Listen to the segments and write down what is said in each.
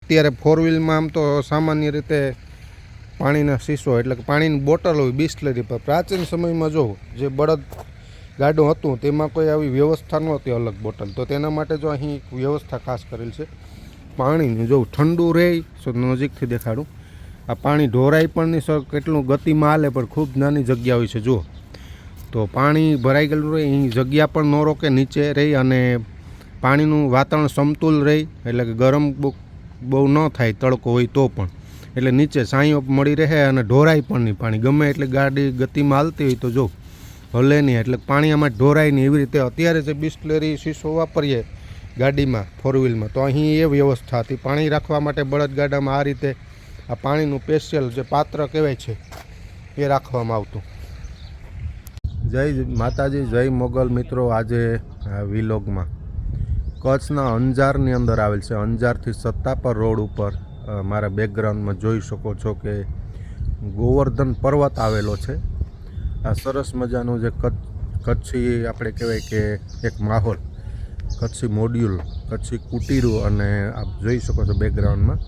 અત્યારે ફોર વ્હીલમાં આમ તો સામાન્ય રીતે પાણીના શીશો એટલે કે પાણીની બોટલ હોય બિસ્લરી પર. પ્રાચીન સમયમાં જો જે બળદ ગાડું હતું તેમાં કોઈ આવી વ્યવસ્થા નહોતી અલગ બોટલ, તો તેના માટે જો અહીં વ્યવસ્થા ખાસ કરેલ છે પાણીની. જો ઠંડુ રહે, નજીકથી દેખાડું, આ પાણી ઢોરાય પણ નહીં, કેટલું ગતિમાં હાલે પણ ખૂબ નાની જગ્યા હોય છે. જુઓ તો પાણી ભરાઈ ગયેલું રહે, અહીં જગ્યા પણ ન રોકે, નીચે રહી અને પાણીનું વાતાવરણ સમતુલ રહી, એટલે કે ગરમ બહુ ન થાય તડકો હોય તો પણ, એટલે નીચે છાંયો મળી રહે અને ઢોરાય પણ નહીં પાણી. ગમે એટલે ગાડી ગતિમાં હાલતી હોય તો જો હલે નહીં, એટલે પાણી આમાં ઢોરાય નહીં. એવી રીતે અત્યારે જે બિસ્લરી શીશો વાપરીએ ગાડીમાં ફોર વ્હીલમાં, તો અહીં એ વ્યવસ્થા હતી પાણી રાખવા માટે. બળદગાડામાં આ રીતે આ પાણીનું સ્પેશિયલ જે પાત્ર કહેવાય છે એ રાખવામાં આવતું. જય માતાજી, જય મોગલ મિત્રો. આજે વિલોગમાં કચ્છના અંજારની અંદર આવેલ છે. અંજારથી સત્તાપર રોડ ઉપર મારા બેકગ્રાઉન્ડમાં જોઈ શકો છો કે ગોવર્ધન પર્વત આવેલો છે. આ સરસ મજાનું જે કચ્છી આપણે કહેવાય કે એક માહોલ, કચ્છી મોડ્યુલ, કચ્છી કુટીરું, અને આપ જોઈ શકો છો બેકગ્રાઉન્ડમાં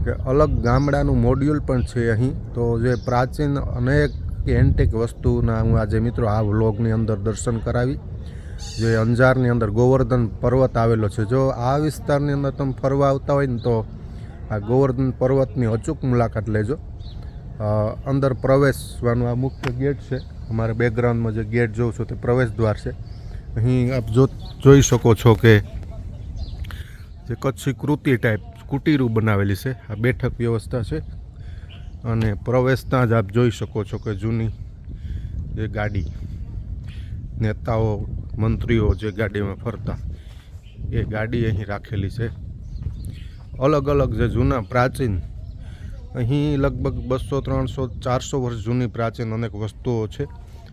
કે અલગ ગામડાનું મોડ્યુલ પણ છે અહીં. તો જે પ્રાચીન અનેક એન્ટિક વસ્તુના હું આજે મિત્રો આ વ્લોગની અંદર દર્શન કરાવી. જે અંજારની અંદર ગોવર્ધન પર્વત આવેલો છે. જો આ વિસ્તારની અંદર તમે ફરવા આવતા હોય ને તો આ ગોવર્ધન પર્વતની અચૂક મુલાકાત લેજો. અંદર પ્રવેશવાનું આ મુખ્ય ગેટ છે. અમારા બેકગ્રાઉન્ડમાં જે ગેટ જોઉં છું તે પ્રવેશ દ્વાર છે. અહીં આપ જોઈ શકો છો કે જે કચ્છી કૃતિ ટાઈપ કુટીરું બનાવેલી છે. આ બેઠક વ્યવસ્થા છે અને પ્રવેશતા જ આપ જોઈ શકો છો કે જૂની જે ગાડી, નેતાઓ મંત્રીઓ જે ગાડીમાં ફરતા એ ગાડી અહીં રાખેલી છે. અલગ અલગ જે જૂના પ્રાચીન, અહીં લગભગ 200, 300, 400 વર્ષ જૂની પ્રાચીન અનેક વસ્તુઓ છે.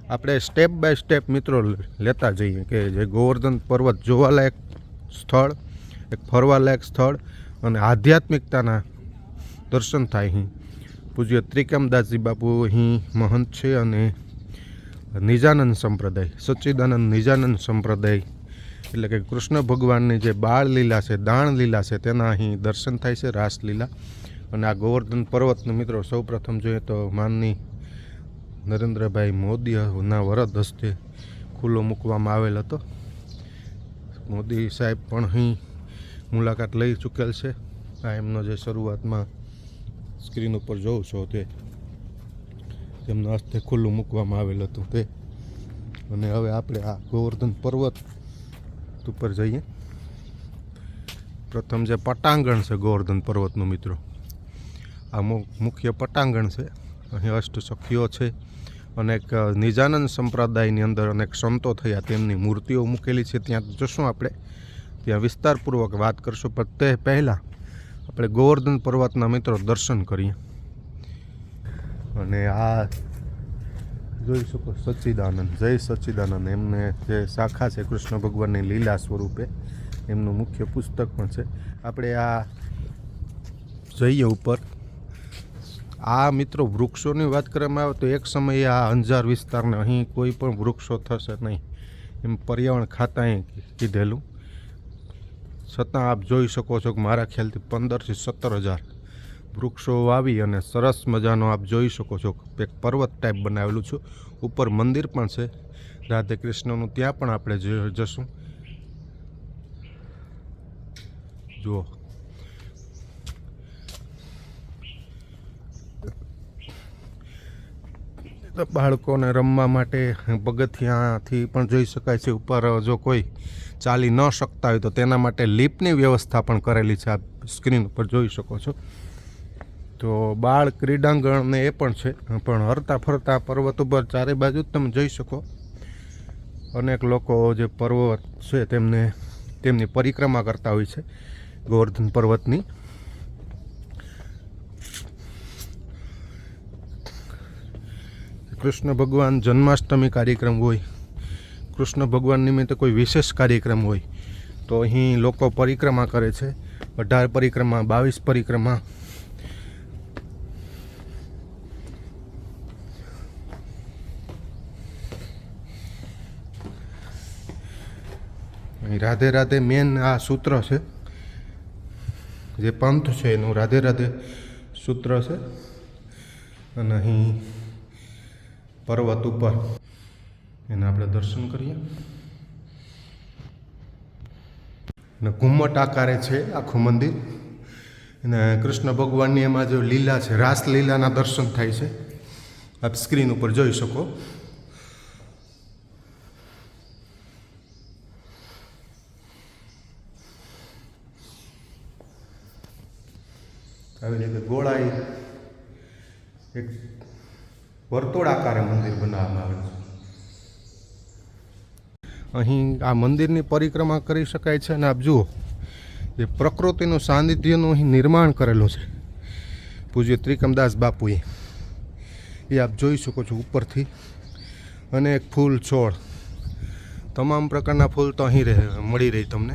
આપણે સ્ટેપ બાય સ્ટેપ મિત્રો લેતા જઈએ કે જે ગોવર્ધન પર્વત જોવાલાયક સ્થળ, એક ફરવાલાયક સ્થળ અને આધ્યાત્મિકતાના દર્શન થાય. અહીં પૂજ્ય ત્રિકમદાસજી બાપુ અહીં મહંત છે અને નિજાનંદ સંપ્રદાય, સચ્ચિદાનંદ નિજાનંદ સંપ્રદાય એટલે કે કૃષ્ણ ભગવાનની જે બાળ લીલા છે, દાણ લીલા છે, તેના અહીં દર્શન થાય છે, રાસલીલા. અને આ ગોવર્ધન પર્વતનું મિત્રો સૌ પ્રથમ જોઈએ તો માનની નરેન્દ્રભાઈ મોદીના વરદ હસ્તે ખુલ્લો મૂકવામાં આવેલ હતો. મોદી સાહેબ પણ અહીં મુલાકાત લઈ ચૂકેલ છે. આ એમનો જે શરૂઆતમાં સ્ક્રીન ઉપર જોઉં છો તે તેમના હસ્તે ખુલ્લું મૂકવામાં આવેલ હતું તે. અને હવે આપણે આ ગોવર્ધન પર્વત ઉપર જઈએ. પ્રથમ જે પટાંગણ છે ગોવર્ધન પર્વતનું મિત્રો, આ મુખ્ય પટાંગણ છે. અહીં અષ્ટસખીઓ છે, અનેક નિજાનંદ સંપ્રદાયની અંદર અનેક સંતો થયા તેમની મૂર્તિઓ મૂકેલી છે. ત્યાં જશું આપણે, ત્યાં વિસ્તારપૂર્વક વાત કરશું. પણ તે પહેલાં આપણે ગોવર્ધન પર્વતના મિત્રો દર્શન કરીએ. અને આ જોઈ શકો સચ્ચિદાનંદ, જય સચ્ચિદાનંદ, એમને જે શાખા છે કૃષ્ણ ભગવાનની લીલા સ્વરૂપે, એમનું મુખ્ય પુસ્તક પણ છે. આપણે આ જઈએ ઉપર. આ મિત્રો વૃક્ષોની વાત કરવામાં આવે તો એક સમયે આ અંજાર વિસ્તારને અહીં કોઈ પણ વૃક્ષો થશે નહીં એમ પર્યાવરણ ખાતાએ કીધેલું. છતાં આપ જોઈ શકો છો કે મારા ખ્યાલથી 15,000 થી 17,000 વૃક્ષો વાવી અને સરસ મજાનો આપ જોઈ શકો છો એક પર્વત ટાઈપ બનાવેલું છે. ઉપર મંદિર પણ છે રાધે કૃષ્ણનું, ત્યાં પણ આપણે જશું. જુઓ બાળકોને રમવા માટે પગથિયાથી પણ જોઈ શકાય છે. ઉપર જો કોઈ ચાલી ન શકતા હોય તો તેના માટે લિફ્ટની વ્યવસ્થા પણ કરેલી છે. આપ સ્ક્રીન ઉપર જોઈ શકો છો. તો બાળ ક્રીડાંગણ ને એ પણ છે. પણ હરતા ફરતા પર્વત ઉપર ચારે બાજુ તમે જોઈ શકો અનેક લોકો જે પર્વત છે તેમની પરિક્રમા કરતા હોય છે ગોવર્ધન પર્વતની. કૃષ્ણ ભગવાન જન્માષ્ટમી કાર્યક્રમ હોય, કૃષ્ણ ભગવાન નિમિત્તે કોઈ વિશેષ કાર્યક્રમ હોય તો અહીં લોકો પરિક્રમા કરે છે. 18 પરિક્રમા, 22 પરિક્રમા. રાધે રાધે મેન આ સૂત્ર છે. જે પંથ છે એનું રાધે રાધે સૂત્ર છે અને અહીં પર્વત ઉપર એને આપણે દર્શન કરીએ અને ઘુમ્મટ આકારે છે આખું મંદિર અને કૃષ્ણ ભગવાનની એમાં જો લીલા છે રાસલીલાના દર્શન થાય છે આપ સ્ક્રીન ઉપર જોઈ શકો. આવી રીતે ગોળાઈ એક વર્તુળ આકારે મંદિર બનાવવામાં આવેલું છે. અહીં આ મંદિરની પરિક્રમા કરી શકાય છે અને આપ જુઓ જે પ્રકૃતિનું સાનિધ્યનું અહીં નિર્માણ કરેલું છે પૂજ્ય ત્રિકમદાસ બાપુએ, એ આપ જોઈ શકો છો ઉપરથી. અને એક ફૂલ છોડ, તમામ પ્રકારના ફૂલ તો અહીં મળી રહી તમને.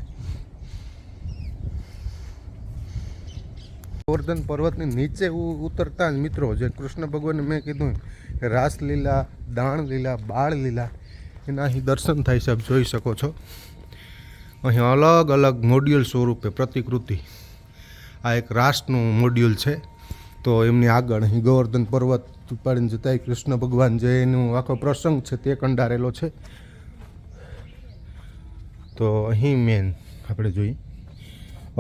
ગોવર્ધન પર્વતની નીચે ઉતરતા જ મિત્રો જે કૃષ્ણ ભગવાનને મેં કીધું કે રાસલીલા, દાણ લીલા, બાળ લીલા એના અહીં દર્શન થાય છે. આપ જોઈ શકો છો અહીં અલગ અલગ મોડ્યુલ સ્વરૂપે પ્રતિકૃતિ. આ એક રાસનું મોડ્યુલ છે. તો એમની આગળ અહીં ગોવર્ધન પર્વત ઉપાડીને જતા કૃષ્ણ ભગવાન જે એનું આખો પ્રસંગ છે તે કંડારેલો છે. તો અહીં મેન આપણે જોઈએ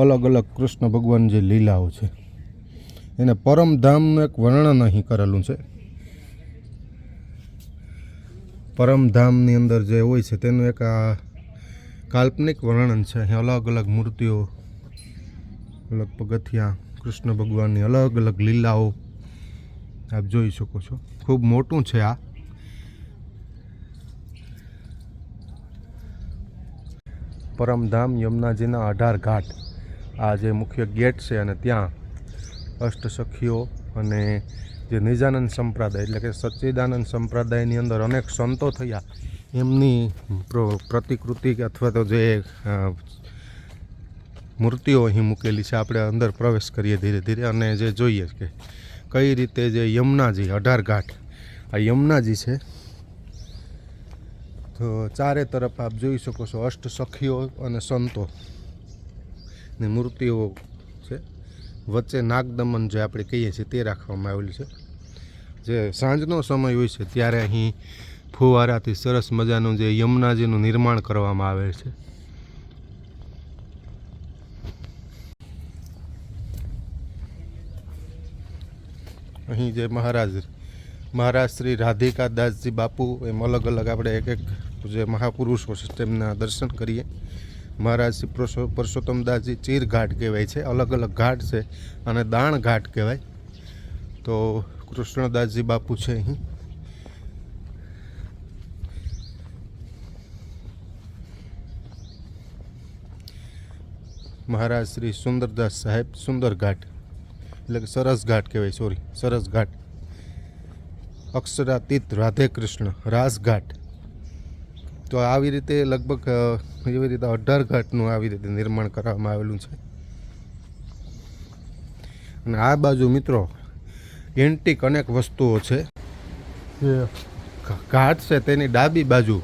અલગ અલગ કૃષ્ણ ભગવાન જે લીલાઓ છે એને પરમધામનું એક વર્ણન અહીં કરેલું છે. પરમધામની અંદર જે હોય છે તેનું એક આ કાલ્પનિક વર્ણન છે. અહીં અલગ અલગ મૂર્તિઓ, અલગ પગથિયા, કૃષ્ણ ભગવાનની અલગ અલગ લીલાઓ આપ જોઈ શકો છો. ખૂબ મોટું છે આ. પરમધામ યમુનાજીના 18 ઘાટ આ જે મુખ્ય ગેટ છે અને ત્યાં અષ્ટસખીઓ અને જે નિજાનંદ સંપ્રદાય એટલે કે સચ્ચિદાનંદ સંપ્રદાયની અંદર અનેક સંતો થયા એમની પ્રતિકૃતિ અથવા તો જે મૂર્તિઓ અહીં મૂકેલી છે. આપણે અંદર પ્રવેશ કરીએ ધીરે ધીરે અને જે જોઈએ કે કઈ રીતે જે યમુનાજી 18 ઘાટ આ યમુનાજી છે. તો ચારે તરફ આપ જોઈ શકો છો અષ્ટસખીઓ અને સંતોની મૂર્તિઓ છે. વચ્ચે નાગદમન જે આપણે કહીએ છીએ તે રાખવામાં આવેલું છે. જે સાંજનો સમય હોય છે ત્યારે અહીં ફુવારાથી સરસ મજાનું જે યમુનાજીનું નિર્માણ કરવામાં આવે છે. અહીં જે મહારાજ શ્રી રાધિકા દાસજી બાપુ એમ અલગ અલગ આપણે એક એક જે મહાપુરુષો છે તેમના દર્શન કરીએ. મહારાજ શ્રી પુરુષોત્તમ દાસજી ચીર ઘાટ કહેવાય છે, અલગ અલગ ઘાટ છે અને દાણ ઘાટ કહેવાય. તો કૃષ્ણદાસજી બાપુ છે અહીં. મહારાજ શ્રી સુંદરદાસ સાહેબ સુંદર ઘાટ એટલે કે સરસ ઘાટ કહેવાય, સરસ ઘાટ. અક્ષરાતીત રાધે કૃષ્ણ રાસ ઘાટ. તો આવી રીતે લગભગ એવી રીતે 18 ઘાટનું આવી રીતે નિર્માણ કરવામાં આવેલું છે. અને આ બાજુ મિત્રો એન્ટિક અનેક વસ્તુઓ છે. જે ઘાટ છે તેની ડાબી બાજુ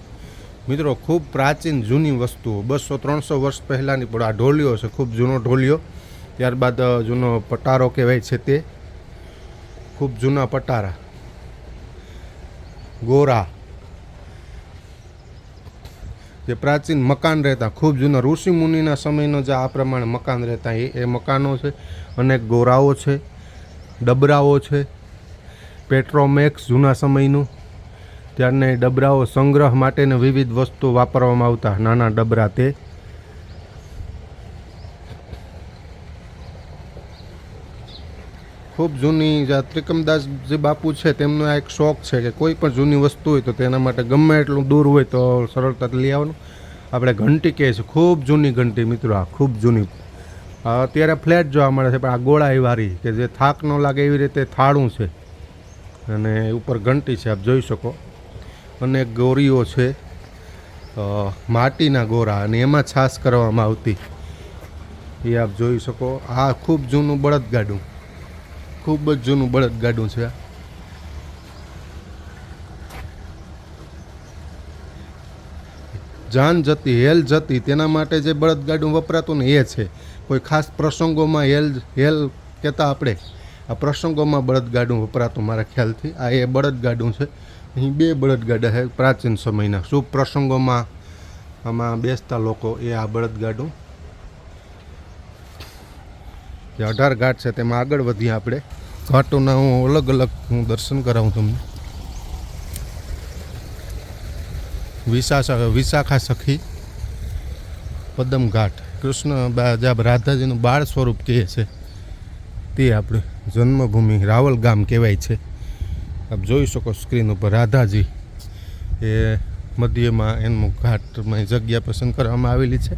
મિત્રો ખૂબ પ્રાચીન જૂની વસ્તુઓ 200-300 વર્ષ પહેલાંની પણ આ ઢોલિયો છે, ખૂબ જૂનો ઢોલિયો. ત્યારબાદ જૂનો પટારો કહેવાય છે તે, ખૂબ જૂના પટારા, ગોરા, જે પ્રાચીન મકાન રહેતા ખૂબ જૂના ઋષિ મુનિના સમયનો જે આ પ્રમાણે મકાન રહેતા એ મકાનો છે. અનેક ગોરાઓ છે, ડબરાઓ છે, પેટ્રોમેક્સ જૂના સમયનું. ત્યારના ડબરાઓ સંગ્રહ માટેને વિવિધ વસ્તુઓ વાપરવામાં આવતા, નાના ડબરા તે. ખૂબ જૂની જે ત્રિકમદાસજી બાપુ છે તેમનો આ એક શોખ છે કે કોઈ પણ જૂની વસ્તુ હોય તો તેના માટે ગમે એટલું દૂર હોય તો સરળતાથી લઈ આવવાનું. આપણે ઘંટી કહે છે, ખૂબ જૂની ઘંટી મિત્રો, આ ખૂબ જૂની. અત્યારે ફ્લેટ જોવા મળે છે પણ આ ગોળાઈવાળી કે જે થાક ન લાગે એવી રીતે થાળું છે અને ઉપર ઘંટી છે, આપ જોઈ શકો. અનેક ગોરીઓ છે, માટીના ગોરા, અને એમાં છાશ કરવામાં આવતી એ આપ જોઈ શકો. આ ખૂબ જૂનું બળદગાડું, ખૂબ જ જૂનું બળદગાડું છે. જાન જતી હેલ જતી તેના માટે જે બળદગાડું વપરાતું ને એ છે. કોઈ ખાસ પ્રસંગોમાં હેલ કહેતા આપણે, આ પ્રસંગોમાં બળદગાડું વપરાતું મારા ખ્યાલથી. આ એ બળદગાડું છે. અહીં 2 બળદગાડા છે પ્રાચીન સમયના. શુભ પ્રસંગોમાં આમાં બેસતા લોકો એ આ બળદગાડું. જે 18 ઘાટ છે તેમાં આગળ વધીએ આપણે. ઘાટોના હું અલગ દર્શન કરાવું તમને. વિશાખા સખી પદમ ઘાટ, કૃષ્ણ રાધાજીનું બાળ સ્વરૂપ કહે છે તે આપણે જન્મભૂમિ રાવલ ગામ કહેવાય છે. આપ જોઈ શકો સ્ક્રીન ઉપર રાધાજી એ મધ્યમાં એનું ઘાટમાં જગ્યા પસંદ કરવામાં આવેલી છે.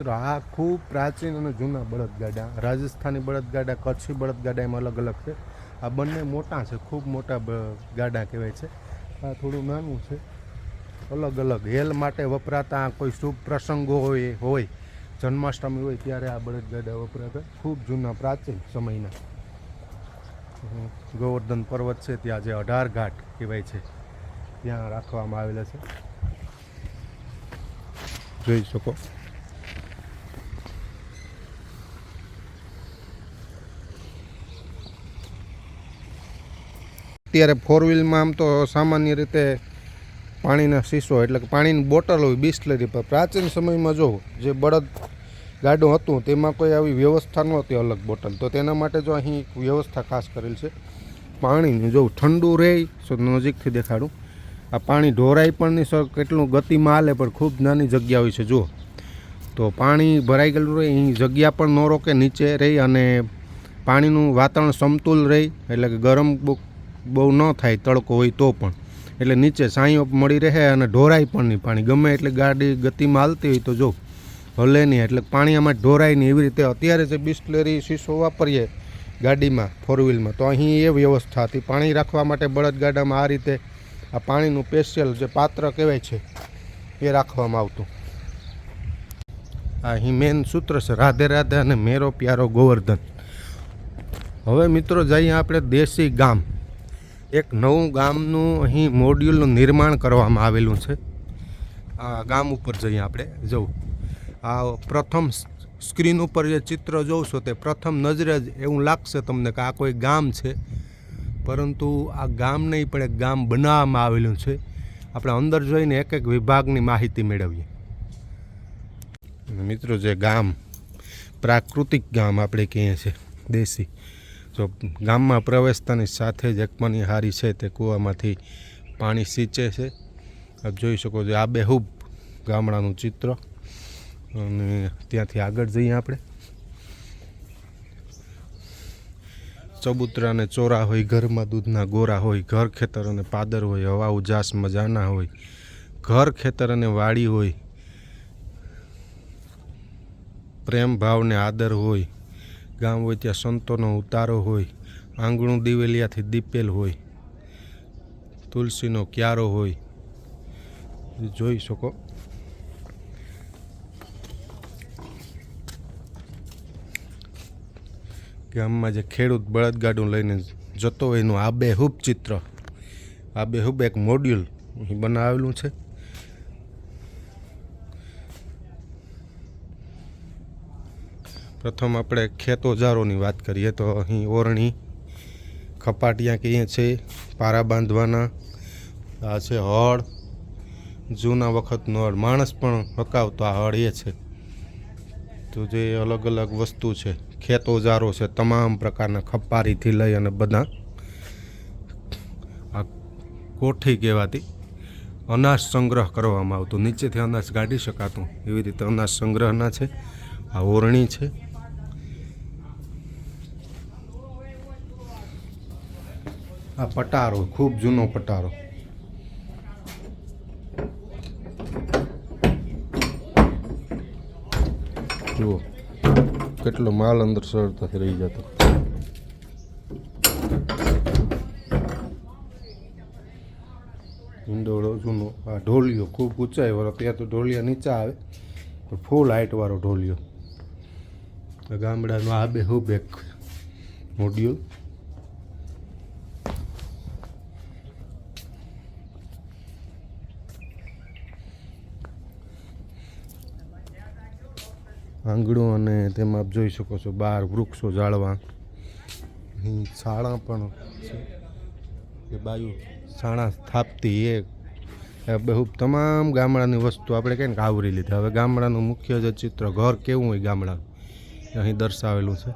આ ખૂબ પ્રાચીન અને જૂના બળદગાડા, રાજસ્થાની બળદગાડા, કચ્છી બળદગાડા એમાં અલગ છે. આ બંને મોટા છે, ખૂબ મોટા ગાડા કહેવાય છે. આ થોડું નાનું છે. અલગ હેલ માટે વપરાતા કોઈ શુભ પ્રસંગો હોય જન્માષ્ટમી હોય ત્યારે આ બળદગાડા વપરાતા. ખૂબ જૂના પ્રાચીન સમયના. ગોવર્ધન પર્વત છે ત્યાં જે 18 ઘાટ કહેવાય છે ત્યાં રાખવામાં આવેલા છે. જોઈ શકો. અત્યારે 4 વ્હીલમાં આમ તો સામાન્ય રીતે પાણીના શીશો એટલે કે પાણીની બોટલ હોય બિસ્લરી પર. પ્રાચીન સમયમાં જો જે બળદ ગાડું હતું તેમાં કોઈ આવી વ્યવસ્થા નહોતી અલગ બોટલ, તો તેના માટે જો અહીં વ્યવસ્થા ખાસ કરેલ છે પાણીની. જો ઠંડુ રહે, નજીકથી દેખાડું. આ પાણી ઢોરાય પણ નહીં સર, કેટલું ગતિમાં હાલે પણ ખૂબ નાની જગ્યા હોય છે. જુઓ તો પાણી ભરાઈ ગયેલું રહે, અહીં જગ્યા પણ ન રોકે, નીચે રહી અને પાણીનું વાતાવરણ સમતુલ રહે એટલે કે ગરમ બહુ ન થાય તડકો હોય તો પણ, એટલે નીચે છાંયો મળી રહે અને ઢોરાય પણ નહીં પાણી. ગમે એટલે ગાડી ગતિમાં હાલતી હોય તો જો હલે નહીં, એટલે પાણી આમાં ઢોરાય નહીં. એવી રીતે અત્યારે જે બિસ્લરી શીશો વાપરીએ ગાડીમાં 4 વ્હીલમાં, તો અહીં એ વ્યવસ્થા હતી પાણી રાખવા માટે. બળદગાડામાં આ રીતે આ પાણીનું સ્પેશિયલ જે પાત્ર કહેવાય છે એ રાખવામાં આવતું. આ અહીં મેન સૂત્ર છે રાધે રાધે અને મેરો પ્યારો ગોવર્ધન. હવે મિત્રો જઈએ આપણે દેશી ગામ. એક નવું ગામનું અહીં મોડ્યુલનું નિર્માણ કરવામાં આવેલું છે. આ ગામ ઉપર જઈએ આપણે. જવું આ પ્રથમ સ્ક્રીન ઉપર જે ચિત્ર જોશો તે પ્રથમ નજરે જ એવું લાગશે તમને કે આ કોઈ ગામ છે, પરંતુ આ ગામ નહીં પણ એક ગામ બનાવવામાં આવેલું છે. આપણે અંદર જોઈને એક વિભાગની માહિતી મેળવીએ. મિત્રો જે ગામ પ્રાકૃતિક ગામ આપણે કહીએ છીએ દેશી. જો ગામમાં પ્રવેશતાની સાથે જ એક મનીહારી છે તે કૂવામાંથી પાણી સિંચે છે. આપ જોઈ શકો છો આબેહૂબ ગામડાનું ચિત્ર. અને ત્યાંથી આગળ જઈએ આપણે. ચબૂતરા અને ચોરા હોય, ઘરમાં દૂધના ગોરા હોય, ઘર ખેતર અને પાદર હોય, હવા ઉજાસ મજાના હોય, ઘર ખેતર અને વાડી હોય, પ્રેમ ભાવ ને આદર હોય, ગામ હોય ત્યાં સંતોનો ઉતારો હોય, આંગણું દિવેલિયાથી દીપેલ હોય, તુલસીનો ક્યારો હોય. જોઈ શકો. ગામમાં જે ખેડૂત બળદગાડું લઈને જતો હોય એનું આબેહૂબ ચિત્ર, આબેહૂબ એક મોડ્યુલ અહીં બનાવેલું છે. પ્રથમ આપણે ખેત ઓજારોની વાત કરીએ તો અહીં ઓરણી, ખપાટિયા કહીએ છીએ, પારા બાંધવાના. આ છે હળ, જૂના વખતનો હળ, માણસ પણ હકાવતો આ હળ એ છે. તો જે અલગ અલગ વસ્તુ છે, ખેત ઓજારો છે, તમામ પ્રકારના ખપારીથી લઈ અને બધા. આ કોઠી કહેવાતી અનાજ સંગ્રહ કરવામાં આવતું, નીચેથી અનાજ કાઢી શકાતું એવી રીતે અનાજ સંગ્રહના છે. આ ઓરણી છે. આ પટારો, ખૂબ જૂનો પટારો. જુઓ કેટલો માલ અંદર સરળતાથી રહી જતો. ઈંડોળો જૂનો. આ ઢોલિયો ખૂબ ઊંચાઈ વાળો. ત્યાં તો ઢોલિયા નીચા આવે પણ ફૂલ હાઇટ વાળો ઢોલિયો. ગામડાનો આબેહૂબ એક મોડ્યુલ. આંગણું અને તેમાં આપ જોઈ શકો છો બહાર વૃક્ષો ઝાડવા, અહીં શાળા પણ છે. એ બાજુ શાળા સ્થાપતી એ બહુ તમામ ગામડાની વસ્તુ આપણે કહીએ ને કે આવરી લીધી. હવે ગામડાનું મુખ્ય જે ચિત્ર ઘર કેવું હોય ગામડાનું અહીં દર્શાવેલું છે.